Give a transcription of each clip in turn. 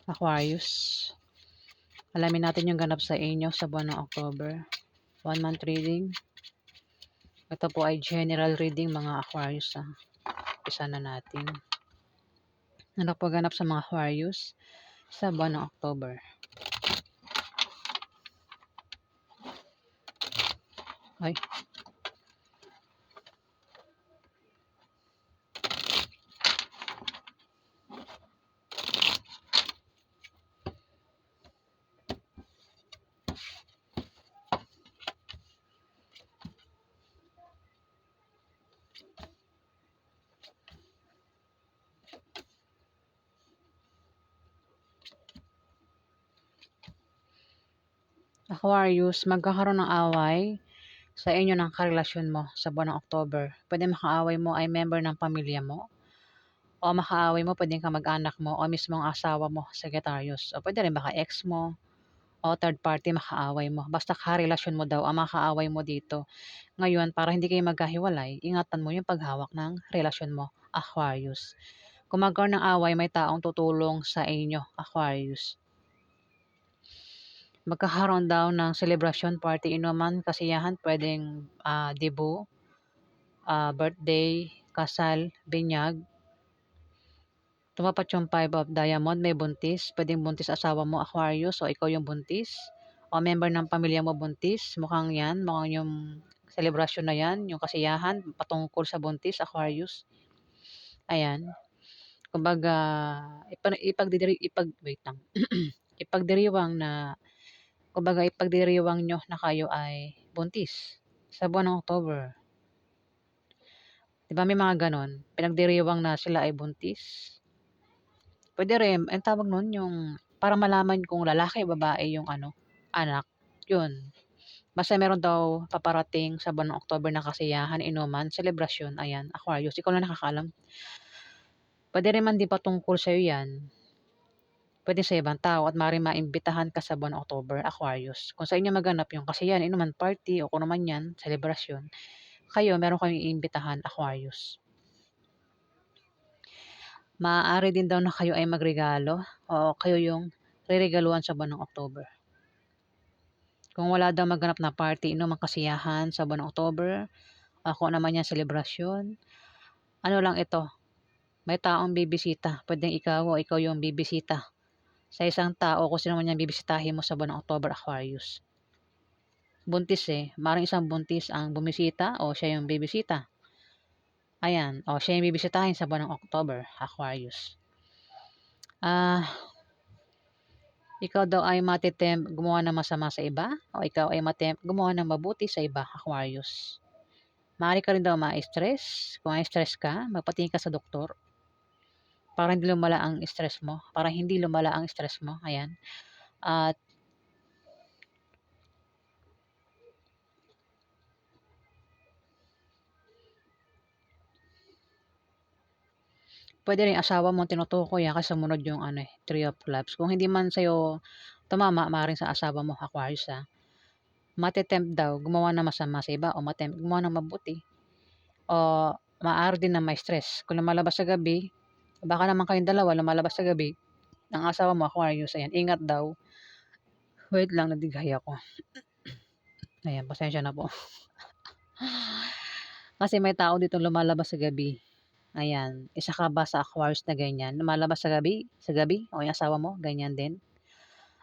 Aquarius. Alamin natin yung ganap sa inyo sa buwan ng October. 1 month reading. Ito po ay general reading mga Aquarius. Isa na natin. Ano po ganap sa mga Aquarius sa buwan ng October? Ay. Aquarius, magkakaroon ng away sa inyo ng karelasyon mo sa buwan ng October. Pwede makaaway mo ay member ng pamilya mo, o makaaway mo pwedeng kamag-anak mo o mismong asawa mo, Sagittarius. O pwede rin baka ex mo o third party makaaway mo. Basta karelasyon mo daw ang makaaway mo dito. Ngayon, para hindi kayo magkahiwalay, ingatan mo yung paghawak ng relasyon mo, Aquarius. Kung magkaroon ng away, may taong tutulong sa inyo, Aquarius. Magkakaroon daw ng celebration party, inuman, kasiyahan, pwedeng debut, birthday, kasal, binyag. Tumapat yung 5 of diamond, may buntis. Pwedeng buntis asawa mo, Aquarius, o ikaw yung buntis. O member ng pamilya mo buntis. Mukhang yan, mukhang yung celebration na yan, yung kasiyahan, patungkol sa buntis, Aquarius. Ayan. Kumbaga, wait lang. Ipagdiriwang na, kumbaga, ipagdiriwang nyo na kayo ay buntis sa buwan ng October. Diba may mga ganon? Pinagdiriwang na sila ay buntis. Pwede rin, ang tawag nun, yung para malaman kung lalaki o babae yung anak. Yun. Basta meron daw paparating sa buwan ng October na kasiyahan, inuman, selebrasyon. Ayan, Aquarius. Ikaw lang nakakaalam. Pwede rin man di patungkol sa'yo yan. Pwede sa ibang tao at maaaring maimbitahan ka sa buwan ng October, Aquarius. Kung sa inyo maganap yung kasiyahan, inuman party o kung naman yan, selebrasyon, kayo, meron kayong iimbitahan, Aquarius. Maaari din daw na kayo ay magregalo o kayo yung reregaluhan sa buwan ng October. Kung wala daw maganap na party, inuman kasiyahan sa buwan ng October, ako naman yan, selebrasyon, ano lang ito, may taong bibisita. Pwedeng ikaw o ikaw yung bibisita sa isang tao kung sino man yung bibisitahin mo sa buwan ng October, Aquarius. Buntis maaaring isang buntis ang bumisita o siya yung bibisita. Ayan, o siya yung bibisitahin sa buwan ng October, Aquarius. Ikaw daw ay matitempt gumawa ng masama sa iba o ikaw ay matempt gumawa ng mabuti sa iba, Aquarius. Maaari ka rin daw ma-stress. Kung ma-stress ka, magpatingin ka sa doktor para hindi lumala ang stress mo. Ayan. At pwede rin asawa mo tinutukoy kasi sumunod yung Three of Clubs. Kung hindi man sa'yo tumama, maaaring sa asawa mo, Aquarius matitempt daw gumawa ng masama sa iba o matempt gumawa ng mabuti. O maaari din na may stress. Kung lumalabas sa gabi, baka naman kayong dalawa lumalabas sa gabi, ng asawa mo, Aquarius, ayan, ingat daw. Wait lang, nadighay ako. Ayan, pasensya na po. Kasi may tao dito lumalabas sa gabi. Ayan, isa ka ba sa Aquarius na ganyan? Lumalabas sa gabi, o yung asawa mo, ganyan din.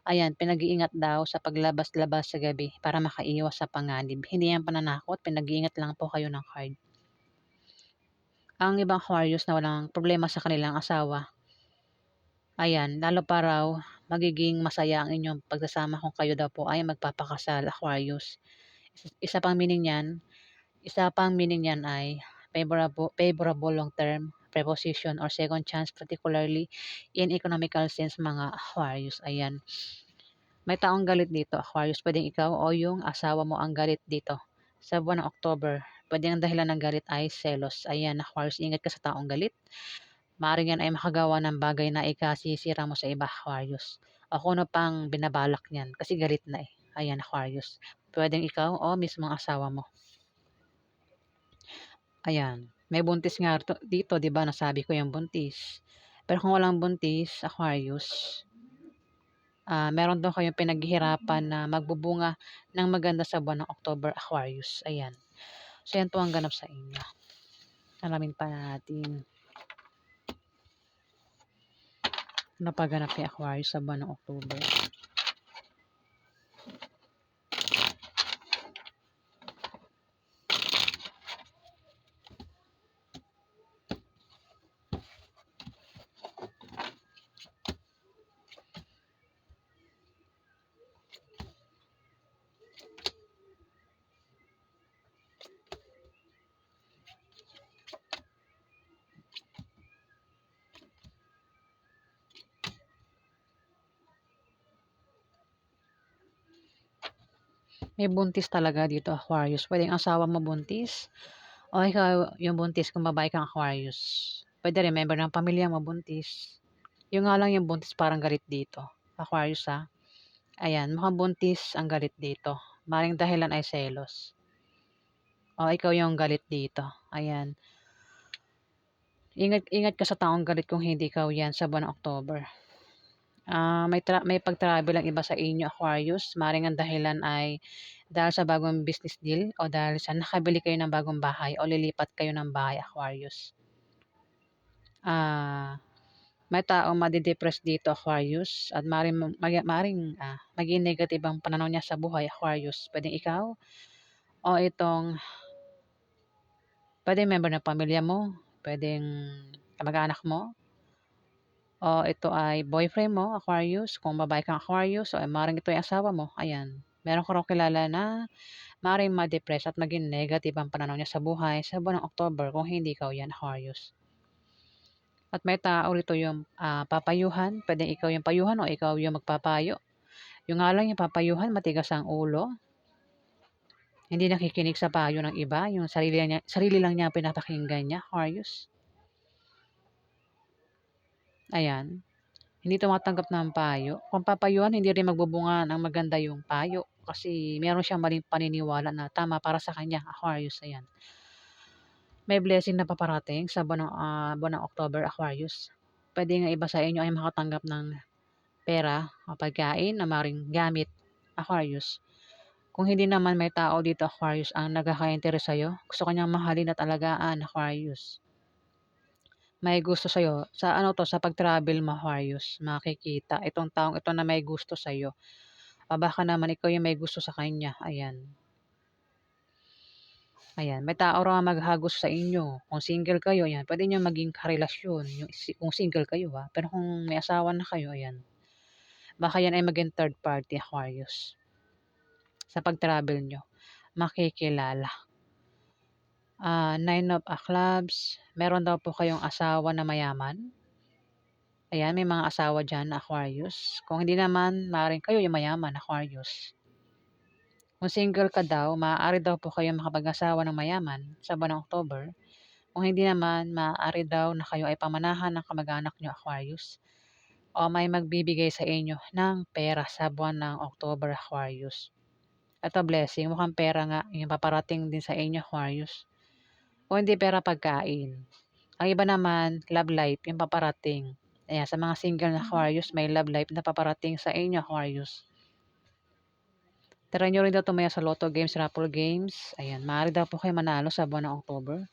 Ayan, pinag-iingat daw sa paglabas-labas sa gabi para makaiwas sa panganib. Hindi yan pananakot, pinag-iingat lang po kayo ng card. Ang ibang Aquarius na walang problema sa kanilang asawa, ayan, lalo pa raw magiging masaya ang inyong pagsasama kung kayo daw po ay magpapakasal, Aquarius. Isa pang meaning niyan ay favorable long-term preposition or second chance, particularly in economical sense, mga Aquarius. Ayan. May taong galit dito, Aquarius. Pwedeng ikaw o yung asawa mo ang galit dito sa buwan ng October. Pwede ang dahilan ng galit ay selos. Ayan, Aquarius, ingat ka sa taong galit. Maaaring yan ay makagawa ng bagay na ikasisira mo sa iba, Aquarius. O kung ano pang binabalak niyan kasi galit na Ayan, Aquarius. Pwedeng ikaw o mismong asawa mo. Ayan, may buntis nga dito, 'di ba? Nasabi ko yung buntis. Pero kung walang buntis, Aquarius, meron daw kayong pinaghihirapan na magbubunga ng maganda sa buwan ng October, Aquarius. Ayan. So, yan po ang ganap sa inyo. Alamin pa natin. Ano pa ganap kay Aquarius sa buwan ng October? May buntis talaga dito, Aquarius. Pwedeng asawa mo buntis o ikaw yung buntis kung babae kang Aquarius. Pwede rin member ng pamilya mo buntis. Yung nga lang yung buntis parang galit dito. Aquarius ha. Ayan, mukhang buntis ang galit dito. Maring dahilan ay selos. O ikaw yung galit dito. Ayan. Ingat ka sa taong galit kung hindi ikaw yan sa buwan ng October. May pag-travel ang iba sa inyo, Aquarius. Maring ang dahilan ay dahil sa bagong business deal o dahil sa nakabili kayo ng bagong bahay o lilipat kayo ng bahay, Aquarius. May taong madidepress dito, Aquarius, at maging negative ang pananaw niya sa buhay, Aquarius. Pwedeng ikaw o pwedeng member ng pamilya mo, pwedeng kamag-anak mo, o ito ay boyfriend mo, Aquarius. Kung babae kang Aquarius, o maring ito ay asawa mo, ayan. Meron ko raw kilala na maring ma-depress at maging negative ang pananaw niya sa buhay sa buwan ng October kung hindi ikaw yan, Aquarius. At may tao rito yung papayuhan. Pwedeng ikaw yung payuhan o ikaw yung magpapayo. Yung nga lang yung papayuhan, matigas ang ulo. Hindi nakikinig sa payo ng iba. Yung sarili lang niya pinapakinggan niya, Aquarius. Ayan. Hindi tumatanggap ng payo. Kung papayuhan, hindi rin magbubunga ng maganda yung payo. Kasi meron siyang maling paniniwala na tama para sa kanya, Aquarius. Ayan. May blessing na paparating sa buwan ng October, Aquarius. Pwede nga iba sa inyo ay makatanggap ng pera o pagkain na maring gamit, Aquarius. Kung hindi naman may tao dito, Aquarius, ang nagkaka-interest sa'yo, gusto kanyang mahalin at alagaan, Aquarius. May gusto sa'yo, sa pag-travel mo, Aquarius, makikita itong taong ito na may gusto sa'yo. O baka naman ikaw yung may gusto sa kanya, ayan. Ayan, may tao raw maghagos sa inyo. Kung single kayo, ayan, pwede niyo maging karelasyon kung single kayo ha. Pero kung may asawa na kayo, ayan, baka yan ay maging third party, Aquarius. Sa pag-travel nyo, makikilala. Nine of Clubs, meron daw po kayong asawa na mayaman. Ayan, may mga asawa dyan, Aquarius. Kung hindi naman, maaaring kayo yung mayaman, Aquarius. Kung single ka daw, maaari daw po kayo makapag-asawa ng mayaman sa buwan ng October. Kung hindi naman, maaari daw na kayo ay pamanahan ng kamag-anak nyo, Aquarius. O may magbibigay sa inyo ng pera sa buwan ng October, Aquarius. Ito blessing, mukhang pera nga, yung paparating din sa inyo, Aquarius. Kung hindi pera, pagkain. Ang iba naman, love life, yung paparating. Ayan, sa mga single na Aquarius, may love life na paparating sa inyo, Aquarius. Try nyo rin daw tumaya sa Lotto Games, Raffle Games. Ayan, maaari daw po kayo manalo sa buwan ng October.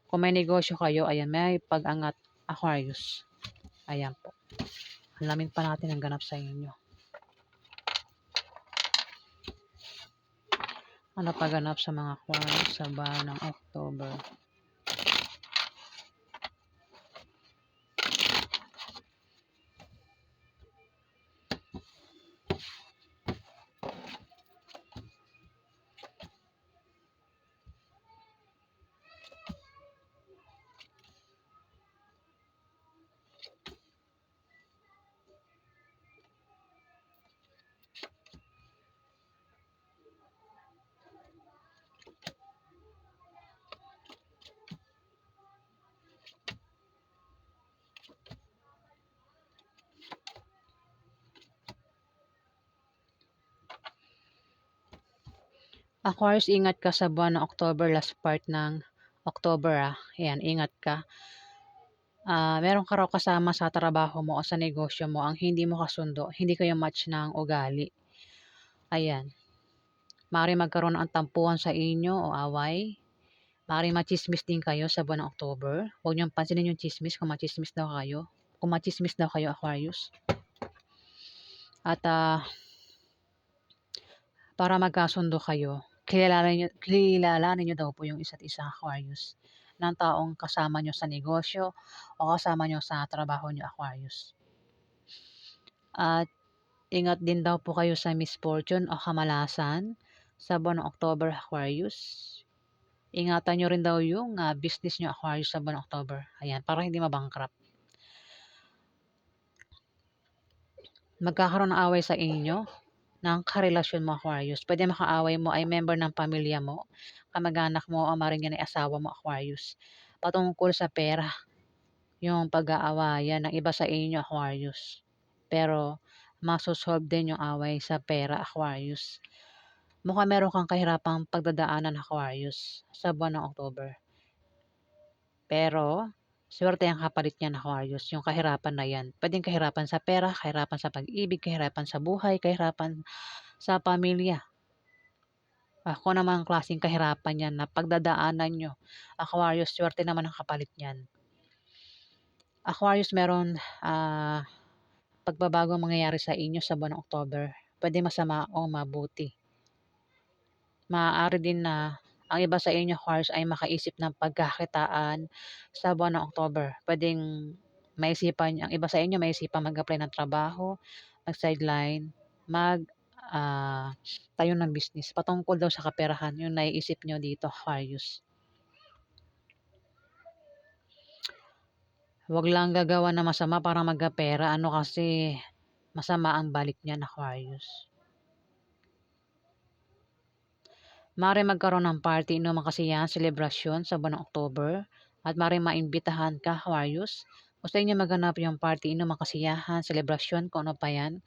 Kung may negosyo kayo, ayan, may pag-angat, Aquarius. Ayan po. Alamin pa natin ang ganap sa inyo. Ano pa ganap sa mga Aquarius sa buwan ng October? Aquarius, ingat ka sa buwan ng October, last part ng October Ayan, ingat ka. Meron ka raw kasama sa trabaho mo o sa negosyo mo ang hindi mo kasundo, hindi kayo match ng ugali. Ayan, maaaring magkaroon ng tampuhan sa inyo o away. Maaaring machismis din kayo sa buwan ng October. Huwag niyong pansinin yung tsismis kung machismis daw kayo. Kung machismis daw kayo, Aquarius. At para magkasundo kayo, kilalanin niyo daw po yung isa't isa, Aquarius, ng taong kasama niyo sa negosyo o kasama niyo sa trabaho niyo, Aquarius. At ingat din daw po kayo sa misfortune o kamalasan sa buwan ng October, Aquarius. Ingatan niyo rin daw yung business niyo, Aquarius, sa buwan ng October. Ayan, para hindi mabankrupt. Magkakaroon ng away sa inyo ng karelasyon mo, Aquarius. Pwede makaaway mo ay member ng pamilya mo, kamag-anak mo, o maring yan ay asawa mo, Aquarius. Patungkol sa pera, yung pag-aawayan ng iba sa inyo, Aquarius. Pero masosolve din yung away sa pera, Aquarius. Mukhang meron kang kahirapang pagdadaanan, Aquarius, sa buwan ng October. Pero swerte ang kapalit niyan, Aquarius, yung kahirapan na yan. Pwedeng kahirapan sa pera, kahirapan sa pag-ibig, kahirapan sa buhay, kahirapan sa pamilya. Kung namang klaseng kahirapan yan na pagdadaanan nyo, Aquarius, swerte naman ang kapalit niyan. Aquarius, meron pagbabago mangyayari sa inyo sa buwan ng October. Pwede masama o mabuti. Maaari din na ang iba sa inyo, Aquarius, ay makaisip ng pagkakitaan sa buwan ng October. Pwedeng ang iba sa inyo maisipan mag-apply ng trabaho, mag-sideline, tayo ng business. Patungkol daw sa kaperahan, yung naiisip nyo dito, Aquarius. Huwag lang gagawa ng masama para magkapera. Ano kasi, masama ang balik niyan, Aquarius. Maaaring magkaroon ng party, inuman kasiyahan, selebrasyon sa buwan ng October. At maaaring maimbitahan ka, Aquarius. Gusto niyo maganap yung party, inuman kasiyahan, selebrasyon, kung ano pa yan.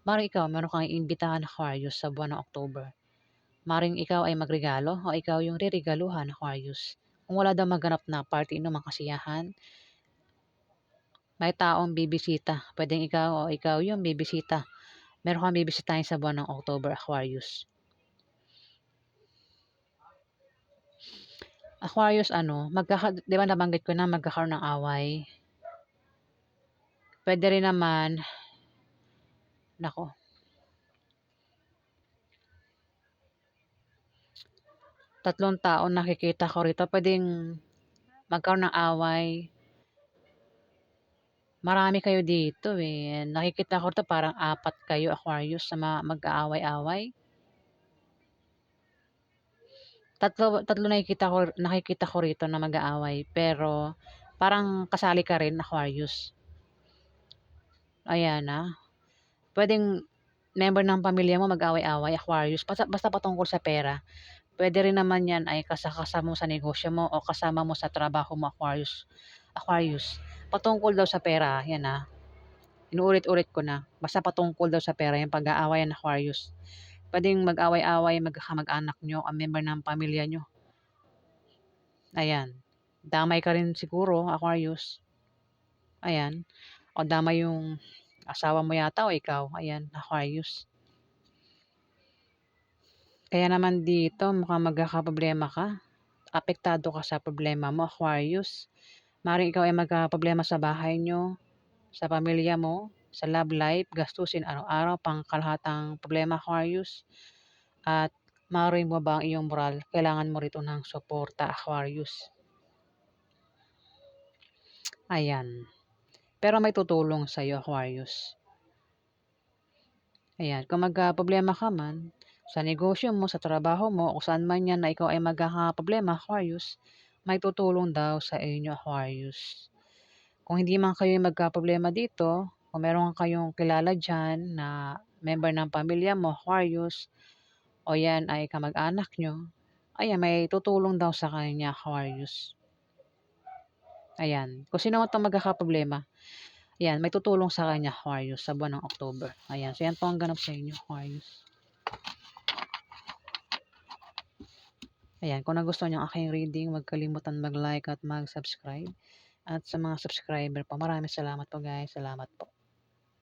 Maaaring ikaw, meron kang iimbitahan, Aquarius, sa buwan ng October. Maaaring ikaw ay magregalo o ikaw yung riregaluhan, Aquarius. Kung wala daw maganap na party, inuman kasiyahan, may taong bibisita. Pwedeng ikaw o ikaw yung bibisita. Meron kang bibisitahin sa buwan ng October, Aquarius. Aquarius, di ba nabanggit ko na magkakaroon ng away? Pwede rin naman, nako, tatlong taon nakikita ko rito. Pwedeng magkaroon ng away. Marami kayo dito eh. Nakikita ko rito parang 4 kayo, Aquarius, na mag-aaway-away. Tatlo nakikita ko rito na mag-aaway. Pero parang kasali ka rin, Aquarius. Ayan Pwedeng member ng pamilya mo mag-away-away, Aquarius. Basta patungkol sa pera. Pwede rin naman yan ay kasakasa mo sa negosyo mo o kasama mo sa trabaho mo, Aquarius. Aquarius. Patungkol daw sa pera. Yan Inuulit-ulit ko na. Basta patungkol daw sa pera. Yung pag-aawayan, Aquarius. Pwedeng mag-away-away, magkamag-anak nyo, ang member ng pamilya nyo. Ayan. Damay ka rin siguro, Aquarius. Ayan. O damay yung asawa mo yata o ikaw. Ayan, Aquarius. Kaya naman dito, mukhang magkakaproblema ka. Apektado ka sa problema mo, Aquarius. Maring ikaw ay magkaproblema sa bahay nyo, sa pamilya mo, sa love life, gastusin araw-araw, pang kalahatang problema, Aquarius. At maaaring mo ba ang iyong moral? Kailangan mo rito ng suporta, Aquarius. Ayan. Pero may tutulong sa iyo, Aquarius. Ayan. Kung magka-problema ka man, sa negosyo mo, sa trabaho mo, o saan man yan na ikaw ay magkakaproblema, Aquarius, may tutulong daw sa inyo, Aquarius. Kung hindi man kayo magka-problema dito, kung meron kayong kilala dyan na member ng pamilya mo, Aquarius, o yan ay kamag-anak nyo, ayan, may tutulong daw sa kanya, Aquarius. Ayan. Kung sino man itong magkakaproblema, ayan, may tutulong sa kanya, Aquarius, sa buwan ng October. Ayan. So, yan po ang ganap sa inyo, Aquarius. Ayan. Kung nagustuhan niyo ang aking reading, huwag kalimutan mag-like at mag-subscribe. at sa mga subscriber po. Maraming salamat po guys. Salamat po.